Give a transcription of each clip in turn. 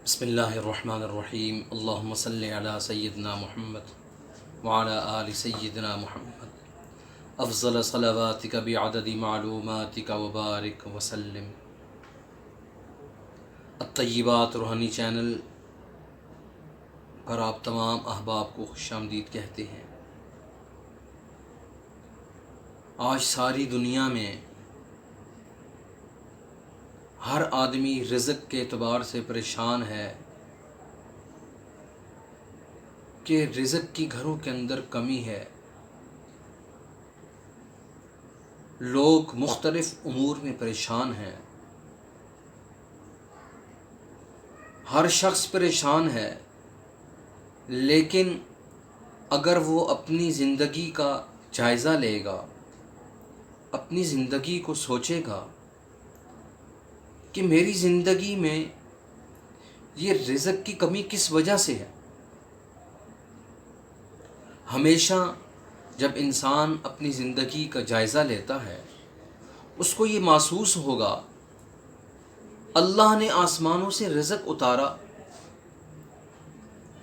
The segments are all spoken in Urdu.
بسم اللہ الرحمن الرحیم اللہم صلی علی سیدنا محمد وعلی آل سیدنا محمد افضل صلواتک بعدد معلوماتک وبارک وسلم۔ الطیبات روحانی چینل پر آپ تمام احباب کو خوش آمدید کہتے ہیں۔ آج ساری دنیا میں ہر آدمی رزق کے اعتبار سے پریشان ہے کہ رزق کی گھروں کے اندر کمی ہے۔ لوگ مختلف امور میں پریشان ہیں، ہر شخص پریشان ہے، لیکن اگر وہ اپنی زندگی کا جائزہ لے گا، اپنی زندگی کو سوچے گا کہ میری زندگی میں یہ رزق کی کمی کس وجہ سے ہے۔ ہمیشہ جب انسان اپنی زندگی کا جائزہ لیتا ہے اس کو یہ محسوس ہوگا اللہ نے آسمانوں سے رزق اتارا،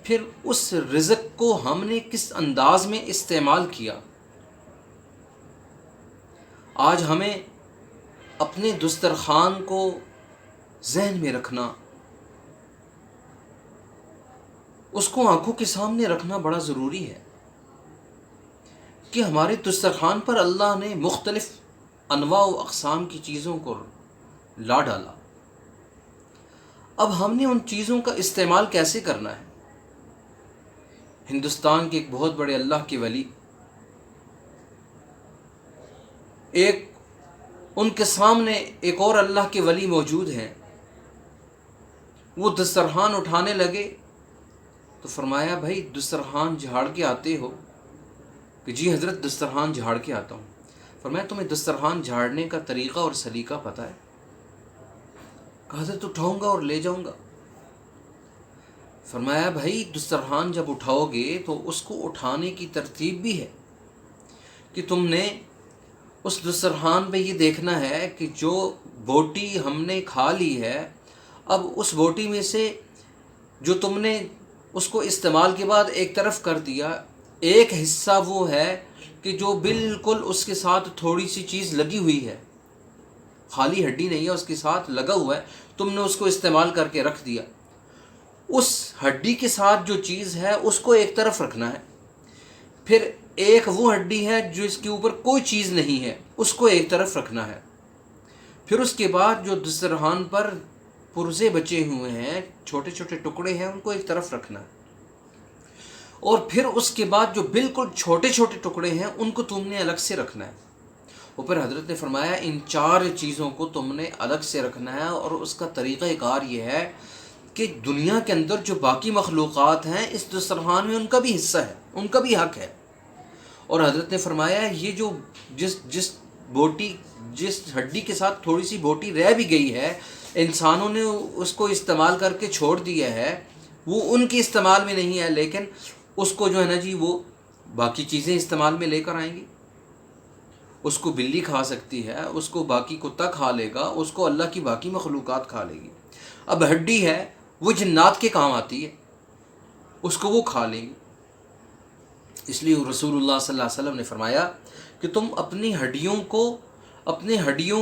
پھر اس رزق کو ہم نے کس انداز میں استعمال کیا۔ آج ہمیں اپنے دسترخوان کو ذہن میں رکھنا، اس کو آنکھوں کے سامنے رکھنا بڑا ضروری ہے کہ ہمارے دسترخوان پر اللہ نے مختلف انواع و اقسام کی چیزوں کو لا ڈالا۔ اب ہم نے ان چیزوں کا استعمال کیسے کرنا ہے۔ ہندوستان کے ایک بہت بڑے اللہ کے ولی، ان کے سامنے ایک اور اللہ کے ولی موجود ہیں، وہ دسترخوان اٹھانے لگے تو فرمایا بھائی دسترخوان جھاڑ کے آتے ہو؟ کہ جی حضرت دسترخوان جھاڑ کے آتا ہوں۔ فرمایا تمہیں دسترخوان جھاڑنے کا طریقہ اور سلیقہ پتہ ہے؟ کہا حضرت اٹھاؤں گا اور لے جاؤں گا۔ فرمایا بھائی دسترخوان جب اٹھاؤ گے تو اس کو اٹھانے کی ترتیب بھی ہے کہ تم نے اس دسترخوان پہ یہ دیکھنا ہے کہ جو بوٹی ہم نے کھا لی ہے، اب اس بوٹی میں سے جو تم نے اس کو استعمال کے بعد ایک طرف کر دیا، ایک حصہ وہ ہے کہ جو بالکل اس کے ساتھ تھوڑی سی چیز لگی ہوئی ہے، خالی ہڈی نہیں ہے، اس کے ساتھ لگا ہوا ہے، تم نے اس کو استعمال کر کے رکھ دیا۔ اس ہڈی کے ساتھ جو چیز ہے اس کو ایک طرف رکھنا ہے، پھر ایک وہ ہڈی ہے جو اس کے اوپر کوئی چیز نہیں ہے، اس کو ایک طرف رکھنا ہے، پھر اس کے بعد جو دسترخوان پر پرزے بچے ہوئے ہیں، چھوٹے چھوٹے ٹکڑے ہیں، ان کو ایک طرف رکھنا ہے، اور پھر اس کے بعد جو بالکل چھوٹے چھوٹے ٹکڑے ہیں ان کو تم نے الگ سے رکھنا ہے۔ اور پھر حضرت نے فرمایا ان چار چیزوں کو تم نے الگ سے رکھنا ہے، اور اس کا طریقہ کار یہ ہے کہ دنیا کے اندر جو باقی مخلوقات ہیں اس دسترخوان میں ان کا بھی حصہ ہے، ان کا بھی حق ہے۔ اور حضرت نے فرمایا یہ جو جس ہڈی کے ساتھ تھوڑی سی بوٹی رہ بھی گئی ہے، انسانوں نے اس کو استعمال کر کے چھوڑ دیا ہے، وہ ان کے استعمال میں نہیں ہے، لیکن اس کو جو ہے نا جی وہ باقی چیزیں استعمال میں لے کر آئیں گی۔ اس کو بلی کھا سکتی ہے، اس کو باقی کتا کھا لے گا، اس کو اللہ کی باقی مخلوقات کھا لے گی۔ اب ہڈی ہے وہ جنات کے کام آتی ہے، اس کو وہ کھا لیں گی۔ اس لیے رسول اللہ صلی اللہ علیہ وسلم نے فرمایا کہ تم اپنی ہڈیوں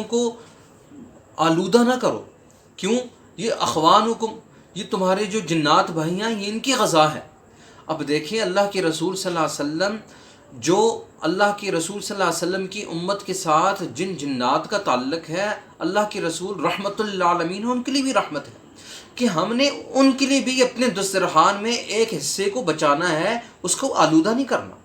کو آلودہ نہ کرو، کیوں؟ یہ اخوانکم، یہ تمہارے جو جنات بھائی ہیں یہ ان کی غذا ہے۔ اب دیکھیں اللہ کے رسول صلی اللہ علیہ وسلم، جو اللہ کے رسول صلی اللہ علیہ وسلم کی امت کے ساتھ جن جنات کا تعلق ہے، اللہ کے رسول رحمت للعالمین ان کے لیے بھی رحمت ہے کہ ہم نے ان کے لیے بھی اپنے دسترخوان میں ایک حصے کو بچانا ہے، اس کو آلودہ نہیں کرنا،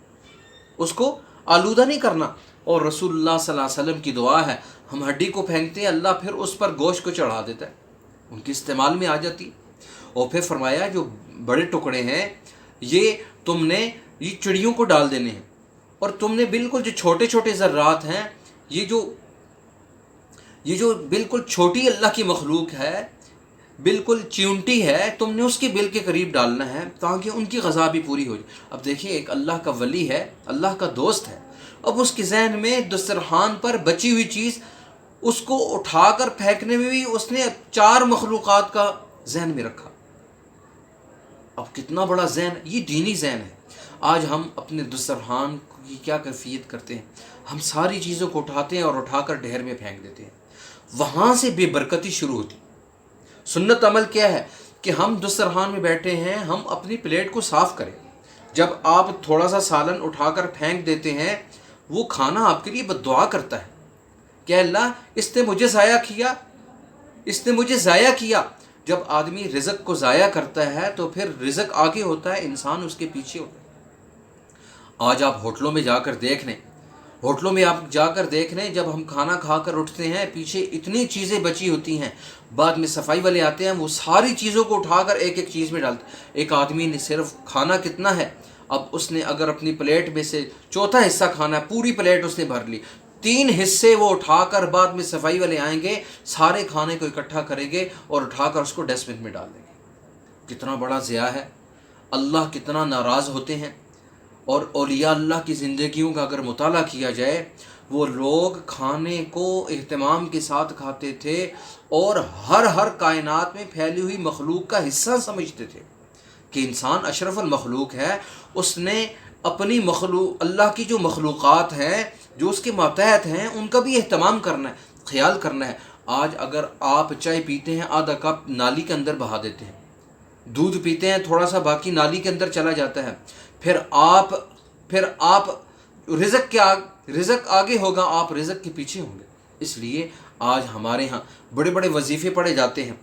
اس کو آلودہ نہیں کرنا۔ اور رسول اللہ صلی اللہ علیہ وسلم کی دعا ہے، ہم ہڈی کو پھینکتے ہیں، اللہ پھر اس پر گوشت کو چڑھا دیتا ہے، ان کے استعمال میں آ جاتی ہے۔ اور پھر فرمایا جو بڑے ٹکڑے ہیں یہ تم نے یہ چڑیوں کو ڈال دینے ہیں، اور تم نے بالکل جو چھوٹے چھوٹے ذرات ہیں، یہ جو بالکل چھوٹی اللہ کی مخلوق ہے، بالکل چیونٹی ہے، تم نے اس کے بل کے قریب ڈالنا ہے تاکہ ان کی غذا بھی پوری ہو جائے۔ اب دیکھیں ایک اللہ کا ولی ہے، اللہ کا دوست ہے، اب اس کے ذہن میں دسترخوان پر بچی ہوئی چیز اس کو اٹھا کر پھینکنے میں بھی اس نے چار مخلوقات کا ذہن میں رکھا۔ اب کتنا بڑا ذہن ہے، یہ دینی ذہن ہے۔ آج ہم اپنے دسترخوان کی کیا کیفیت کرتے ہیں، ہم ساری چیزوں کو اٹھاتے ہیں اور اٹھا کر ڈھیر میں پھینک دیتے ہیں، وہاں سے بے برکتی شروع ہوتی۔ سنت عمل کیا ہے کہ ہم دسترخوان میں بیٹھے ہیں، ہم اپنی پلیٹ کو صاف کریں۔ جب آپ تھوڑا سا سالن اٹھا کر پھینک دیتے ہیں، وہ کھانا آپ کے لیے بد دعا کرتا ہے کہ اللہ اس نے مجھے ضائع کیا، اس نے مجھے ضائع کیا۔ جب آدمی رزق کو ضائع کرتا ہے تو پھر رزق آگے ہوتا ہے، انسان اس کے پیچھے ہوتا ہے۔ آج آپ ہوٹلوں میں جا کر دیکھ لیں، ہوٹلوں میں آپ جا کر دیکھ لیں، جب ہم کھانا کھا کر اٹھتے ہیں پیچھے اتنی چیزیں بچی ہوتی ہیں، بعد میں صفائی والے آتے ہیں، وہ ساری چیزوں کو اٹھا کر ایک ایک چیز میں ڈالتے ہیں۔ ایک آدمی نے صرف کھانا کتنا ہے، اب اس نے اگر اپنی پلیٹ میں سے چوتھا حصہ کھانا ہے، پوری پلیٹ اس نے بھر لی، 3 حصے وہ اٹھا کر بعد میں صفائی والے آئیں گے، سارے کھانے کو اکٹھا کریں گے اور اٹھا کر اس کو ڈسٹ بن میں ڈال دیں گے۔ کتنا بڑا ضیاع ہے، اللہ کتنا ناراض ہوتے ہیں۔ اور اولیاء اللہ کی زندگیوں کا اگر مطالعہ کیا جائے، وہ لوگ کھانے کو اہتمام کے ساتھ کھاتے تھے اور ہر کائنات میں پھیلی ہوئی مخلوق کا حصہ سمجھتے تھے کہ انسان اشرف المخلوق ہے، اس نے اپنی مخلوق، اللہ کی جو مخلوقات ہیں، جو اس کے ماتحت ہیں، ان کا بھی اہتمام کرنا ہے، خیال کرنا ہے۔ آج اگر آپ چائے پیتے ہیں، آدھا کپ نالی کے اندر بہا دیتے ہیں، دودھ پیتے ہیں تھوڑا سا باقی نالی کے اندر چلا جاتا ہے، پھر آپ رزق آگے ہوگا، آپ رزق کے پیچھے ہوں گے۔ اس لیے آج ہمارے ہاں بڑے بڑے وظیفے پڑھے جاتے ہیں،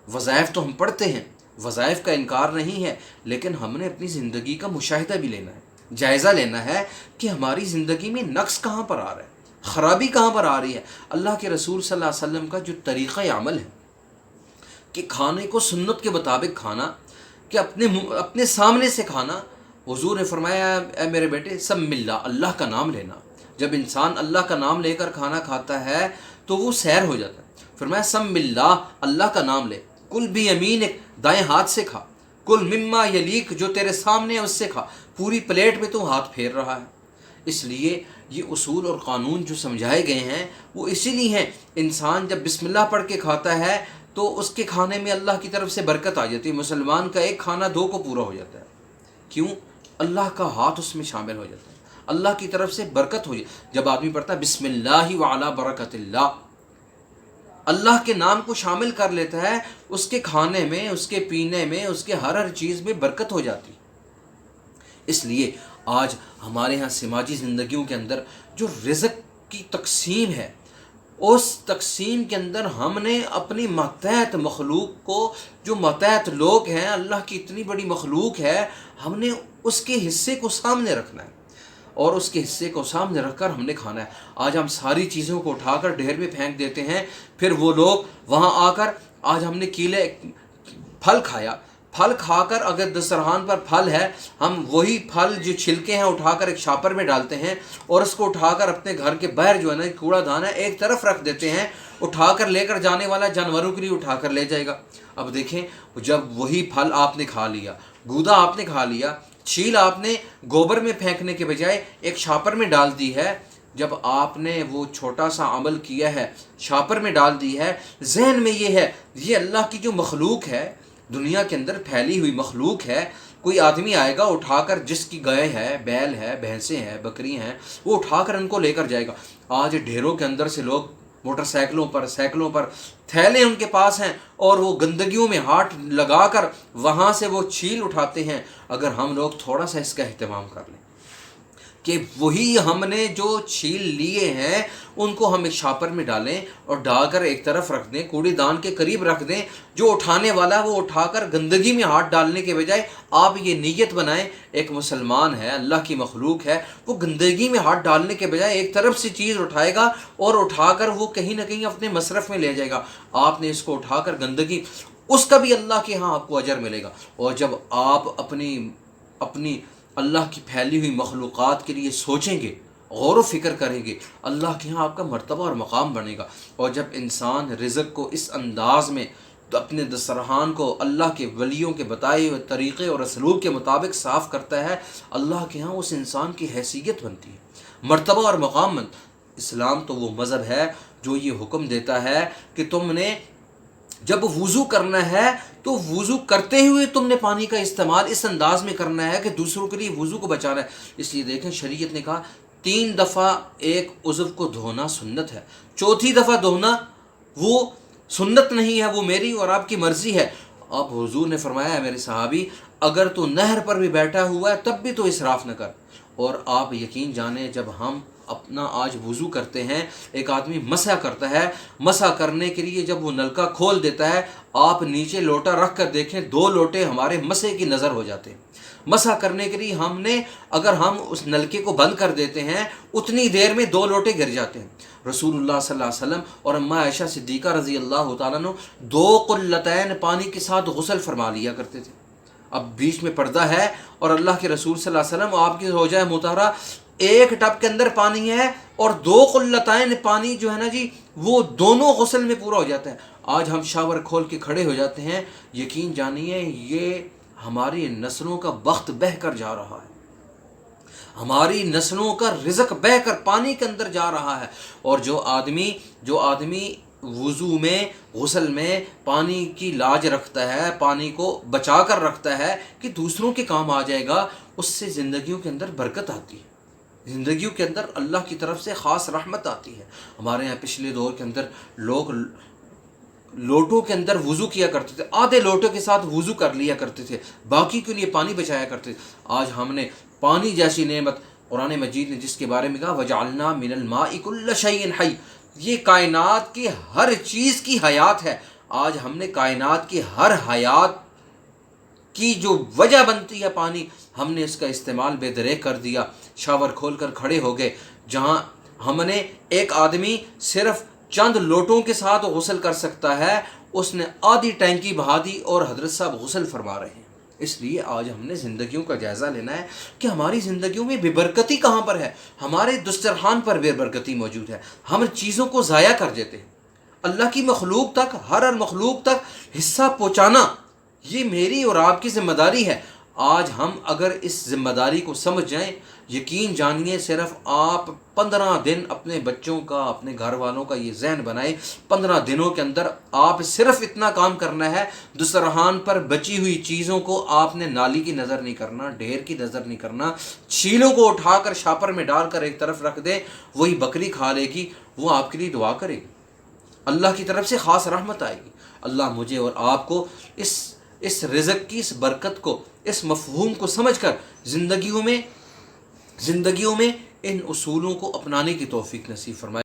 وظائف تو ہم پڑھتے ہیں، وظائف کا انکار نہیں ہے، لیکن ہم نے اپنی زندگی کا مشاہدہ بھی لینا ہے، جائزہ لینا ہے کہ ہماری زندگی میں نقص کہاں پر آ رہا ہے، خرابی کہاں پر آ رہی ہے۔ اللہ کے رسول صلی اللہ علیہ وسلم کا جو طریقہ عمل ہے کہ کھانے کو سنت کے مطابق کھانا، کہ اپنے سامنے سے کھانا، حضور نے فرمایا اے میرے بیٹے سم اللہ، اللہ کا نام لینا۔ جب انسان اللہ کا نام لے کر کھانا کھاتا ہے تو وہ سیر ہو جاتا ہے۔ فرمایا سم اللہ، اللہ کا نام لے، کل بھی یمینک، دائیں ہاتھ سے کھا، کل مما یلیک، جو تیرے سامنے ہے اس سے کھا، پوری پلیٹ میں تو ہاتھ پھیر رہا ہے۔ اس لیے یہ اصول اور قانون جو سمجھائے گئے ہیں وہ اسی لیے ہیں۔ انسان جب بسم اللہ پڑھ کے کھاتا ہے تو اس کے کھانے میں اللہ کی طرف سے برکت آ جاتی ہے، مسلمان کا ایک کھانا 2 کو پورا ہو جاتا ہے۔ کیوں؟ اللہ کا ہاتھ اس میں شامل ہو جاتا ہے، اللہ کی طرف سے برکت ہو جاتی ہے۔ جب آدمی پڑھتا ہے بسم اللہ وعلی برکت اللہ، اللہ کے نام کو شامل کر لیتا ہے، اس کے کھانے میں، اس کے پینے میں، اس کے ہر چیز میں برکت ہو جاتی ہے۔ اس لیے آج ہمارے ہاں سماجی زندگیوں کے اندر جو رزق کی تقسیم ہے، اس تقسیم کے اندر ہم نے اپنی ماتحت مخلوق کو، جو ماتحت لوگ ہیں، اللہ کی اتنی بڑی مخلوق ہے، ہم نے اس کے حصے کو سامنے رکھنا ہے اور اس کے حصے کو سامنے رکھ کر ہم نے کھانا ہے۔ آج ہم ساری چیزوں کو اٹھا کر ڈھیر میں پھینک دیتے ہیں، پھر وہ لوگ وہاں آ کر، آج ہم نے پھل کھایا، پھل کھا کر اگر دسترخوان پر پھل ہے، ہم وہی پھل جو چھلکے ہیں اٹھا کر ایک شاپر میں ڈالتے ہیں اور اس کو اٹھا کر اپنے گھر کے باہر جو ہے نا کوڑا دان ہے ایک طرف رکھ دیتے ہیں، اٹھا کر لے کر جانے والا جانوروں کے لیے اٹھا کر لے جائے گا۔ اب دیکھیں، جب وہی پھل آپ نے کھا لیا، گودا آپ نے کھا لیا، چھیل آپ نے گوبر میں پھینکنے کے بجائے ایک شاپر میں ڈال دی ہے، جب آپ نے وہ چھوٹا سا عمل کیا ہے، شاپر میں ڈال دی ہے، ذہن میں یہ ہے، یہ اللہ کی جو مخلوق ہے، دنیا کے اندر پھیلی ہوئی مخلوق ہے، کوئی آدمی آئے گا اٹھا کر، جس کی گائے ہے، بیل ہے، بھینسیں ہیں، بکری ہیں، وہ اٹھا کر ان کو لے کر جائے گا۔ آج ڈھیروں کے اندر سے لوگ موٹر سائیکلوں پر تھیلے ان کے پاس ہیں اور وہ گندگیوں میں ہاتھ لگا کر وہاں سے وہ چھیل اٹھاتے ہیں۔ اگر ہم لوگ تھوڑا سا اس کا اہتمام کر لیں کہ وہی ہم نے جو چھیل لیے ہیں ان کو ہم ایک شاپر میں ڈالیں اور ڈال کر ایک طرف رکھ دیں، کوڑی دان کے قریب رکھ دیں، جو اٹھانے والا وہ اٹھا کر گندگی میں ہاتھ ڈالنے کے بجائے آپ یہ نیت بنائیں، ایک مسلمان ہے، اللہ کی مخلوق ہے، وہ گندگی میں ہاتھ ڈالنے کے بجائے ایک طرف سے چیز اٹھائے گا اور اٹھا کر وہ کہیں نہ کہیں اپنے مصرف میں لے جائے گا۔ آپ نے اس کو اٹھا کر گندگی، اس کا بھی اللہ کے ہاں آپ کو اجر ملے گا۔ اور جب آپ اپنی اللہ کی پھیلی ہوئی مخلوقات کے لیے سوچیں گے، غور و فکر کریں گے، اللہ کے ہاں آپ کا مرتبہ اور مقام بنے گا۔ اور جب انسان رزق کو اس انداز میں، تو اپنے دسترخوان کو اللہ کے ولیوں کے بتائے ہوئے طریقے اور اسلوب کے مطابق صاف کرتا ہے، اللہ کے ہاں اس انسان کی حیثیت بنتی ہے، مرتبہ اور مقام بنتا ہے۔ اسلام تو وہ مذہب ہے جو یہ حکم دیتا ہے کہ تم نے جب وضو کرنا ہے تو وضو کرتے ہوئے تم نے پانی کا استعمال اس انداز میں کرنا ہے کہ دوسروں کے لیے وضو کو بچانا ہے۔ اس لیے دیکھیں شریعت نے کہا 3 دفعہ ایک عضو کو دھونا سنت ہے، چوتھی دفعہ دھونا وہ سنت نہیں ہے، وہ میری اور آپ کی مرضی ہے۔ اب حضور نے فرمایا ہے میرے صحابی، اگر تو نہر پر بھی بیٹھا ہوا ہے تب بھی تو اسراف نہ کر۔ اور آپ یقین جانیں جب ہم اپنا آج وضو کرتے ہیں، ایک آدمی مسح کرتا ہے، مسح کرنے کے لیے جب وہ نلکا کھول دیتا ہے، آپ نیچے لوٹا رکھ کر دیکھیں 2 لوٹے ہمارے مسح کی نظر ہو جاتے ہیں۔ مسح کرنے کے لیے اگر ہم اس نلکے کو بند کر دیتے ہیں اتنی دیر میں 2 لوٹے گر جاتے ہیں۔ رسول اللہ صلی اللہ علیہ وسلم اور اماں عائشہ صدیقہ رضی اللہ تعالیٰ عنہ 2 قلتین پانی کے ساتھ غسل فرما لیا کرتے تھے۔ اب بیچ میں پردہ ہے اور اللہ کے رسول صلی اللہ علیہ وسلم آپ کی زوجہ مطہرہ ایک ٹب کے اندر پانی ہے اور 2 قلتین پانی جو ہے نا جی وہ دونوں غسل میں پورا ہو جاتا ہے۔ آج ہم شاور کھول کے کھڑے ہو جاتے ہیں، یقین جانیے یہ ہماری نسلوں کا بخت بہہ کر جا رہا ہے، ہماری نسلوں کا رزق بہہ کر پانی کے اندر جا رہا ہے۔ اور جو آدمی وضو میں غسل میں پانی کی لاج رکھتا ہے، پانی کو بچا کر رکھتا ہے کہ دوسروں کے کام آ جائے گا، اس سے زندگیوں کے اندر برکت آتی ہے، زندگیوں کے اندر اللہ کی طرف سے خاص رحمت آتی ہے۔ ہمارے یہاں پچھلے دور کے اندر لوگ لوٹوں کے اندر وضو کیا کرتے تھے، آدھے لوٹوں کے ساتھ وضو کر لیا کرتے تھے، باقی کے لیے پانی بچایا کرتے تھے۔ آج ہم نے پانی جیسی نعمت، قرآن مجید نے جس کے بارے میں کہا وَجَعَلْنَا مِنَ الْمَاءِ كُلَّ شَيْءٍ حَيٍّ، یہ کائنات کی ہر چیز کی حیات ہے۔ آج ہم نے کائنات کی ہر حیات کی جو وجہ بنتی ہے پانی، ہم نے اس کا استعمال بے دریغ کر دیا۔ شاور کھول کر کھڑے ہو گئے، جہاں ہم نے ایک آدمی صرف چند لوٹوں کے ساتھ غسل کر سکتا ہے، اس نے آدھی ٹینکی بہا دی اور حضرت صاحب غسل فرما رہے ہیں۔ اس لیے آج ہم نے زندگیوں کا جائزہ لینا ہے کہ ہماری زندگیوں میں بے برکتی کہاں پر ہے۔ ہمارے دسترخوان پر بے برکتی موجود ہے، ہم چیزوں کو ضائع کر دیتے ہیں۔ اللہ کی مخلوق تک، ہر مخلوق تک حصہ پہنچانا یہ میری اور آپ کی ذمہ داری ہے۔ آج ہم اگر اس ذمہ داری کو سمجھ جائیں، یقین جانیے صرف آپ 15 دن اپنے بچوں کا، اپنے گھر والوں کا یہ ذہن بنائیں، 15 دنوں کے اندر آپ صرف اتنا کام کرنا ہے، دسترخوان پر بچی ہوئی چیزوں کو آپ نے نالی کی نظر نہیں کرنا، ڈھیر کی نظر نہیں کرنا، چھیلوں کو اٹھا کر شاپر میں ڈال کر ایک طرف رکھ دیں، وہی بکری کھا لے گی، وہ آپ کے لیے دعا کرے گی، اللہ کی طرف سے خاص رحمت آئے گی۔ اللہ مجھے اور آپ کو اس رزق کی اس برکت کو، اس مفہوم کو سمجھ کر زندگیوں میں ان اصولوں کو اپنانے کی توفیق نصیب فرمائے۔